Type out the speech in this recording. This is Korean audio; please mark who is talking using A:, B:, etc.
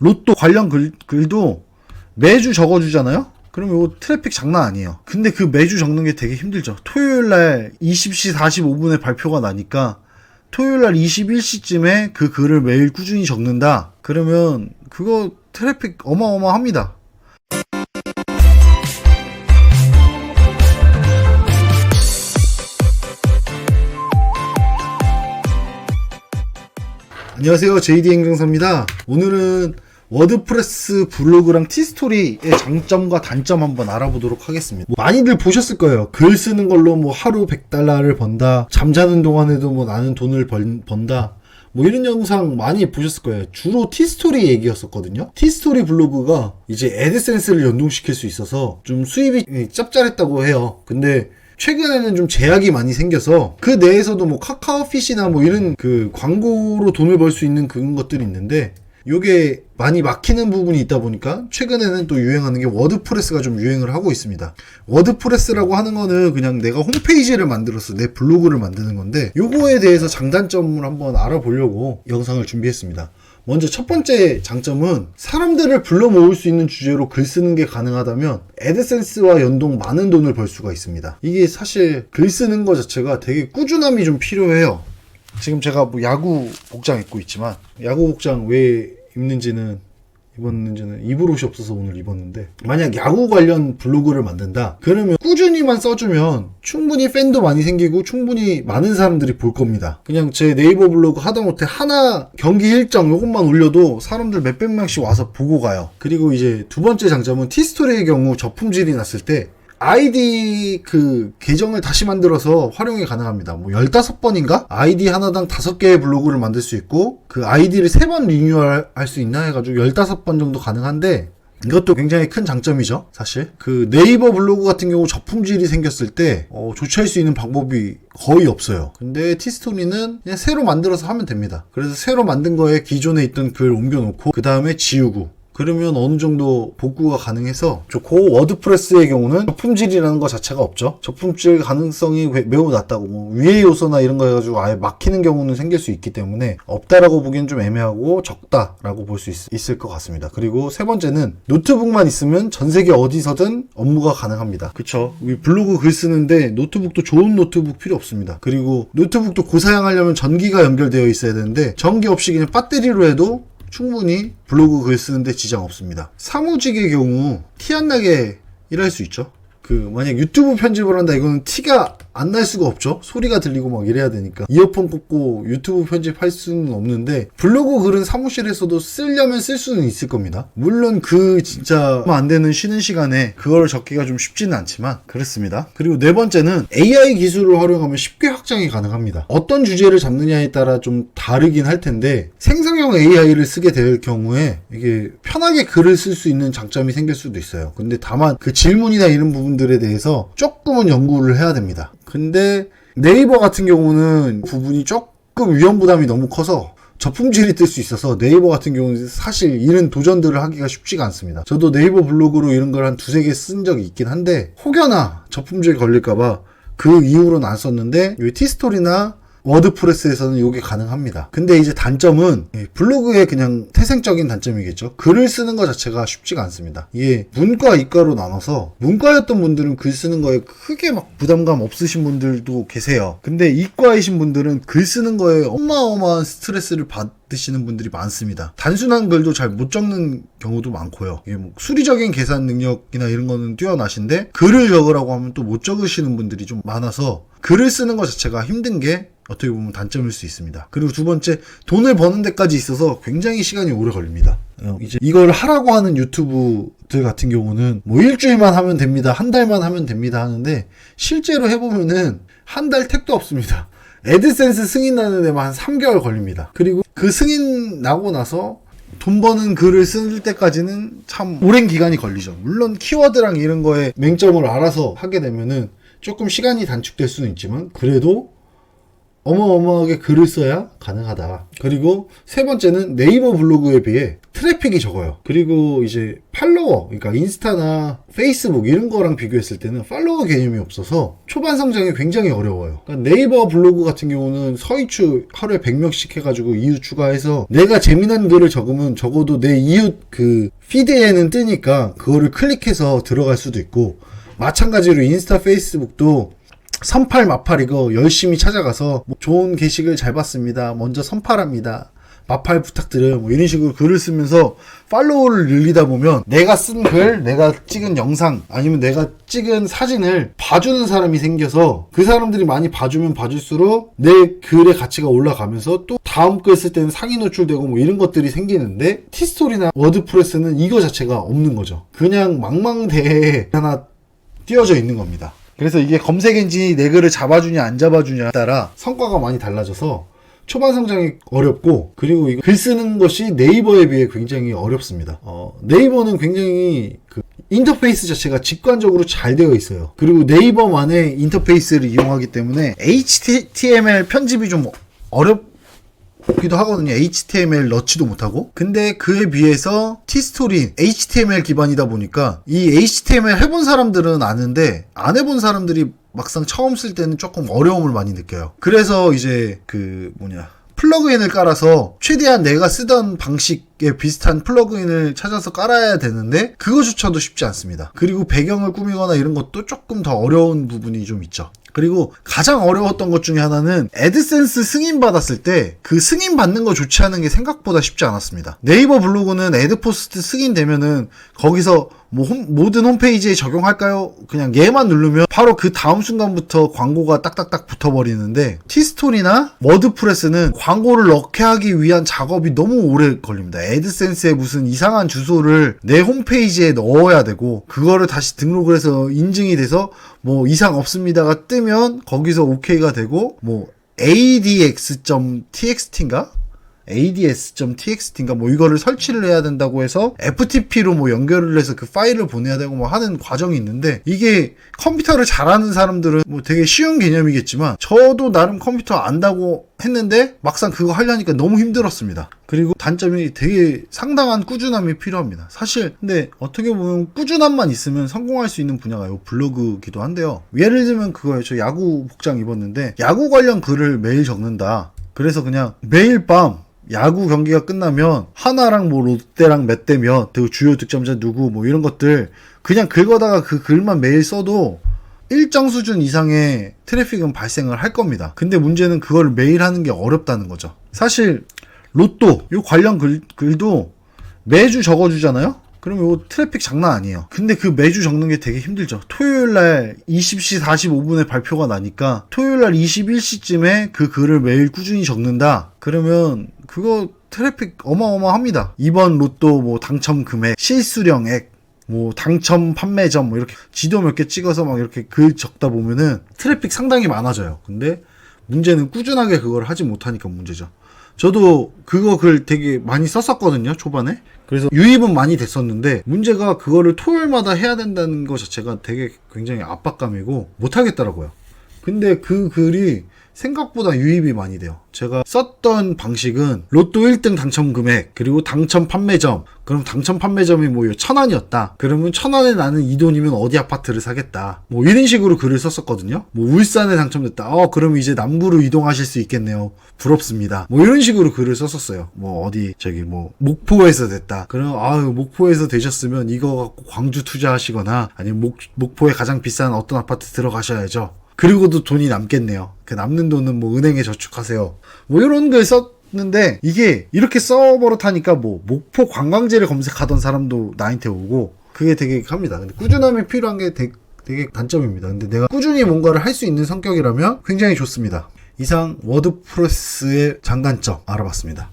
A: 로또 관련 글도 매주 적어주잖아요? 그럼 이거 트래픽 장난 아니에요. 근데 그 매주 적는 게 되게 힘들죠. 토요일날 20시 45분에 발표가 나니까 토요일날 21시쯤에 그 글을 매일 꾸준히 적는다? 그러면 그거 트래픽 어마어마합니다. 안녕하세요, JD 행정사입니다. 오늘은 워드프레스 블로그랑 티스토리의 장점과 단점 한번 알아보도록 하겠습니다. 많이들 보셨을 거예요. 글 쓰는 걸로 뭐 하루 100달러를 번다, 잠자는 동안에도 뭐 나는 돈을 번다, 뭐 이런 영상 많이 보셨을 거예요. 주로 티스토리 얘기였었거든요. 티스토리 블로그가 이제 애드센스를 연동시킬 수 있어서 좀 수입이 짭짤했다고 해요. 근데 최근에는 좀 제약이 많이 생겨서 그 내에서도 뭐 카카오핏이나 뭐 이런 그 광고로 돈을 벌 수 있는 그런 것들이 있는데 요게 많이 막히는 부분이 있다 보니까 최근에는 또 유행하는 게 워드프레스가 좀 유행을 하고 있습니다. 워드프레스라고 하는 거는 그냥 내가 홈페이지를 만들어서 내 블로그를 만드는 건데 요거에 대해서 장단점을 한번 알아보려고 영상을 준비했습니다. 먼저 첫 번째 장점은 사람들을 불러 모을 수 있는 주제로 글 쓰는 게 가능하다면 애드센스와 연동 많은 돈을 벌 수가 있습니다. 이게 사실 글 쓰는 거 자체가 되게 꾸준함이 좀 필요해요. 지금 제가 뭐 야구 복장 입고 있지만 야구 복장 왜 입었는지는 입을 옷이 없어서 오늘 입었는데, 만약 야구 관련 블로그를 만든다 그러면 꾸준히만 써주면 충분히 팬도 많이 생기고 충분히 많은 사람들이 볼 겁니다. 그냥 제 네이버 블로그 하다못해 하나 경기 일정 요것만 올려도 사람들 몇백 명씩 와서 보고 가요. 그리고 이제 두 번째 장점은 티스토리의 경우 저품질이 났을 때 아이디 그 계정을 다시 만들어서 활용이 가능합니다. 뭐 15번인가? 아이디 하나당 5개의 블로그를 만들 수 있고 그 아이디를 3번 리뉴얼 할 수 있나 해가지고 15번 정도 가능한데, 이것도 굉장히 큰 장점이죠. 사실 그 네이버 블로그 같은 경우 저품질이 생겼을 때 조치할 수 있는 방법이 거의 없어요. 근데 티스토리는 그냥 새로 만들어서 하면 됩니다. 그래서 새로 만든 거에 기존에 있던 글 옮겨놓고 그 다음에 지우고, 그러면 어느 정도 복구가 가능해서 좋고, 워드프레스의 경우는 저품질이라는 것 자체가 없죠. 저품질 가능성이 매우 낮다고, 뭐 위의 요소나 이런 거 해가지고 아예 막히는 경우는 생길 수 있기 때문에 없다라고 보기엔 좀 애매하고 적다라고 볼 수 있을 것 같습니다. 그리고 세 번째는 노트북만 있으면 전 세계 어디서든 업무가 가능합니다. 그쵸? 블로그 글 쓰는데 노트북도 좋은 노트북 필요 없습니다. 그리고 노트북도 고사양하려면 전기가 연결되어 있어야 되는데 전기 없이 그냥 배터리로 해도 충분히 블로그 글 쓰는데 지장 없습니다. 사무직의 경우 티 안 나게 일할 수 있죠. 만약 유튜브 편집을 한다, 이거는 티가 안 날 수가 없죠. 소리가 들리고 막 이래야 되니까 이어폰 꽂고 유튜브 편집할 수는 없는데, 블로그 글은 사무실에서도 쓰려면 쓸 수는 있을 겁니다. 물론 진짜 안 되는 쉬는 시간에 그걸 적기가 좀 쉽지는 않지만 그렇습니다. 그리고 네 번째는 AI 기술을 활용하면 쉽게 확장이 가능합니다. 어떤 주제를 잡느냐에 따라 좀 다르긴 할 텐데, 생성형 AI를 쓰게 될 경우에 이게 편하게 글을 쓸 수 있는 장점이 생길 수도 있어요. 근데 다만 그 질문이나 이런 부분들에 대해서 조금은 연구를 해야 됩니다. 근데 네이버 같은 경우는 부분이 조금 위험 부담이 너무 커서 저품질이 뜰 수 있어서 네이버 같은 경우는 사실 이런 도전들을 하기가 쉽지가 않습니다. 저도 네이버 블로그로 이런 걸 한 2-3개 쓴 적이 있긴 한데 혹여나 저품질 걸릴까봐 그 이후로는 안 썼는데, 이 티스토리나 워드프레스에서는 이게 가능합니다. 근데 이제 단점은 블로그의 그냥 태생적인 단점이겠죠. 글을 쓰는 것 자체가 쉽지가 않습니다. 이게 문과, 이과로 나눠서 문과였던 분들은 글 쓰는 거에 크게 막 부담감 없으신 분들도 계세요. 근데 이과이신 분들은 글 쓰는 거에 어마어마한 스트레스를 받으시는 분들이 많습니다. 단순한 글도 잘 못 적는 경우도 많고요. 이게 뭐 수리적인 계산 능력이나 이런 거는 뛰어나신데 글을 적으라고 하면 또 못 적으시는 분들이 좀 많아서 글을 쓰는 것 자체가 힘든 게 어떻게 보면 단점일 수 있습니다. 그리고 두 번째, 돈을 버는 데까지 있어서 굉장히 시간이 오래 걸립니다. 이제 이걸 하라고 하는 유튜브들 같은 경우는 뭐 일주일만 하면 됩니다, 한 달만 하면 됩니다 하는데, 실제로 해보면은 한 달 택도 없습니다. 애드센스 승인 나는 데만 한 3개월 걸립니다. 그리고 그 승인 나고 나서 돈 버는 글을 쓸 때까지는 참 오랜 기간이 걸리죠. 물론 키워드랑 이런 거에 맹점을 알아서 하게 되면은 조금 시간이 단축될 수는 있지만, 그래도 어마어마하게 글을 써야 가능하다. 그리고 세 번째는 네이버 블로그에 비해 트래픽이 적어요. 그리고 이제 팔로워, 그러니까 인스타나 페이스북 이런 거랑 비교했을 때는 팔로워 개념이 없어서 초반 성장이 굉장히 어려워요. 그러니까 네이버 블로그 같은 경우는 서이추 하루에 100명씩 해가지고 이웃 추가해서 내가 재미난 글을 적으면 적어도 내 이웃 그 피드에는 뜨니까 그거를 클릭해서 들어갈 수도 있고, 마찬가지로 인스타 페이스북도 선팔 마팔 이거 열심히 찾아가서 뭐 좋은 게시글 잘 봤습니다, 먼저 선팔합니다, 마팔 부탁드려요, 뭐 이런 식으로 글을 쓰면서 팔로워를 늘리다 보면 내가 쓴 글, 내가 찍은 영상 아니면 내가 찍은 사진을 봐주는 사람이 생겨서 그 사람들이 많이 봐주면 봐줄수록 내 글의 가치가 올라가면서 또 다음 글 쓸 때는 상위 노출되고 뭐 이런 것들이 생기는데, 티스토리나 워드프레스는 이거 자체가 없는 거죠. 그냥 망망대해에 하나 띄워져 있는 겁니다. 그래서 이게 검색 엔진이 내 글을 잡아주냐 안 잡아주냐에 따라 성과가 많이 달라져서 초반 성장이 어렵고, 그리고 이거 글 쓰는 것이 네이버에 비해 굉장히 어렵습니다. 네이버는 굉장히 그 인터페이스 자체가 직관적으로 잘 되어 있어요. 그리고 네이버만의 인터페이스를 이용하기 때문에 HTML 편집이 좀 어렵기도 하거든요. HTML 넣지도 못하고. 근데 그에 비해서 티스토리 HTML 기반이다 보니까 이 HTML 해본 사람들은 아는데 안 해본 사람들이 막상 처음 쓸 때는 조금 어려움을 많이 느껴요. 그래서 이제 플러그인을 깔아서 최대한 내가 쓰던 방식에 비슷한 플러그인을 찾아서 깔아야 되는데 그거조차도 쉽지 않습니다. 그리고 배경을 꾸미거나 이런 것도 조금 더 어려운 부분이 좀 있죠. 그리고 가장 어려웠던 것 중에 하나는 애드센스 승인 받았을 때 그 승인 받는 거 조치하는 게 생각보다 쉽지 않았습니다. 네이버 블로그는 애드포스트 승인되면은 거기서 모든 홈페이지에 적용할까요? 그냥 얘만 누르면 바로 그 다음 순간부터 광고가 딱딱딱 붙어버리는데, 티스토리나 워드프레스는 광고를 넣게 하기 위한 작업이 너무 오래 걸립니다. 애드센스에 무슨 이상한 주소를 내 홈페이지에 넣어야 되고, 그거를 다시 등록을 해서 인증이 돼서 뭐 이상 없습니다가 뜨면 거기서 OK가 되고, 뭐 ADX.txt인가? ads.txt인가 뭐 이거를 설치를 해야 된다고 해서 FTP로 뭐 연결을 해서 그 파일을 보내야 되고 뭐 하는 과정이 있는데, 이게 컴퓨터를 잘하는 사람들은 뭐 되게 쉬운 개념이겠지만 저도 나름 컴퓨터 안다고 했는데 막상 그거 하려니까 너무 힘들었습니다. 그리고 단점이 되게 상당한 꾸준함이 필요합니다. 사실 근데 어떻게 보면 꾸준함만 있으면 성공할 수 있는 분야가 요 블로그기도 한데요. 예를 들면 그거예요. 저 야구 복장 입었는데 야구 관련 글을 매일 적는다. 그래서 그냥 매일 밤 야구 경기가 끝나면 하나랑 뭐 롯데랑 몇 대 몇, 그리고 주요 득점자 누구 뭐 이런 것들 그냥 긁어다가 그 글만 매일 써도 일정 수준 이상의 트래픽은 발생을 할 겁니다. 근데 문제는 그걸 매일 하는 게 어렵다는 거죠. 사실 로또 요 관련 글도 매주 적어주잖아요? 그럼 요 트래픽 장난 아니에요. 근데 그 매주 적는 게 되게 힘들죠. 토요일날 20시 45분에 발표가 나니까 토요일날 21시쯤에 그 글을 매일 꾸준히 적는다. 그러면 그거 트래픽 어마어마합니다. 이번 로또 뭐 당첨 금액, 실수령액, 뭐 당첨 판매점 뭐 이렇게 지도 몇 개 찍어서 막 이렇게 글 적다 보면은 트래픽 상당히 많아져요. 근데 문제는 꾸준하게 그걸 하지 못하니까 문제죠. 저도 그거 글 되게 많이 썼었거든요, 초반에. 그래서 유입은 많이 됐었는데 문제가 그거를 토요일마다 해야 된다는 것 자체가 되게 굉장히 압박감이고 못하겠더라고요. 근데 그 글이 생각보다 유입이 많이 돼요. 제가 썼던 방식은 로또 1등 당첨 금액, 그리고 당첨 판매점. 그럼 당첨 판매점이 뭐 1,000원이었다. 그러면 1,000원에 나는 이 돈이면 어디 아파트를 사겠다. 뭐 이런 식으로 글을 썼었거든요. 뭐 울산에 당첨됐다. 그러면 이제 남구로 이동하실 수 있겠네요. 부럽습니다. 뭐 이런 식으로 글을 썼었어요. 뭐 어디 뭐 목포에서 됐다. 그럼 목포에서 되셨으면 이거 갖고 광주 투자하시거나 아니면 목포에 가장 비싼 어떤 아파트 들어가셔야죠. 그리고도 돈이 남겠네요. 그 남는 돈은 뭐 은행에 저축하세요. 뭐 이런 글 썼는데 이게 이렇게 써버릇하니까 뭐 목포 관광지를 검색하던 사람도 나한테 오고 그게 되게 합니다. 근데 꾸준함이 필요한 게 되게 단점입니다. 근데 내가 꾸준히 뭔가를 할 수 있는 성격이라면 굉장히 좋습니다. 이상 워드프레스의 장단점 알아봤습니다.